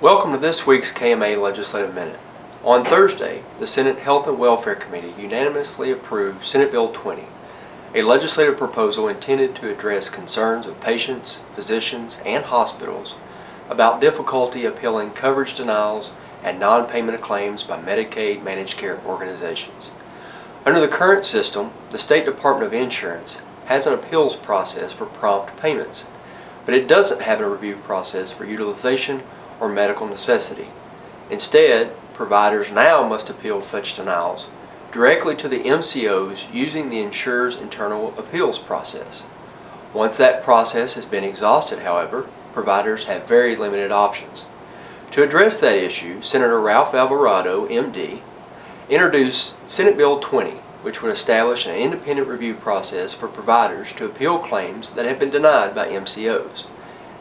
Welcome to this week's KMA Legislative Minute. On Thursday, the Senate Health and Welfare Committee unanimously approved Senate Bill 20, a legislative proposal intended to address concerns of patients, physicians, and hospitals about difficulty appealing coverage denials and non-payment of claims by Medicaid Managed Care Organizations. Under the current system, the State Department of Insurance has an appeals process for prompt payments, but it doesn't have a review process for utilization or medical necessity. Instead, providers now must appeal such denials directly to the MCOs using the insurer's internal appeals process. Once that process has been exhausted, however, providers have very limited options. To address that issue, Senator Ralph Alvarado, MD, introduced Senate Bill 20, which would establish an independent review process for providers to appeal claims that have been denied by MCOs.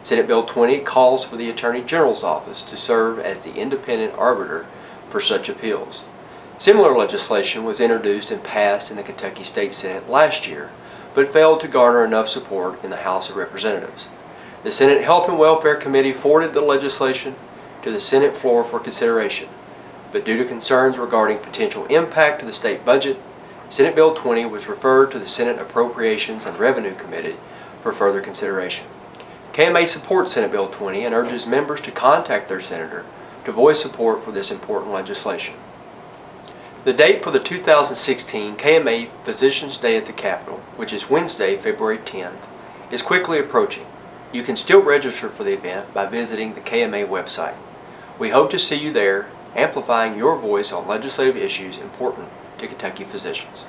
Senate Bill 20 calls for the Attorney General's Office to serve as the independent arbiter for such appeals. Similar legislation was introduced and passed in the Kentucky State Senate last year, but failed to garner enough support in the House of Representatives. The Senate Health and Welfare Committee forwarded the legislation to the Senate floor for consideration, but due to concerns regarding potential impact to the state budget, Senate Bill 20 was referred to the Senate Appropriations and Revenue Committee for further consideration. KMA supports Senate Bill 20 and urges members to contact their senator to voice support for this important legislation. The date for the 2016 KMA Physicians Day at the Capitol, which is Wednesday, February 10th, is quickly approaching. You can still register for the event by visiting the KMA website. We hope to see you there, amplifying your voice on legislative issues important to Kentucky physicians.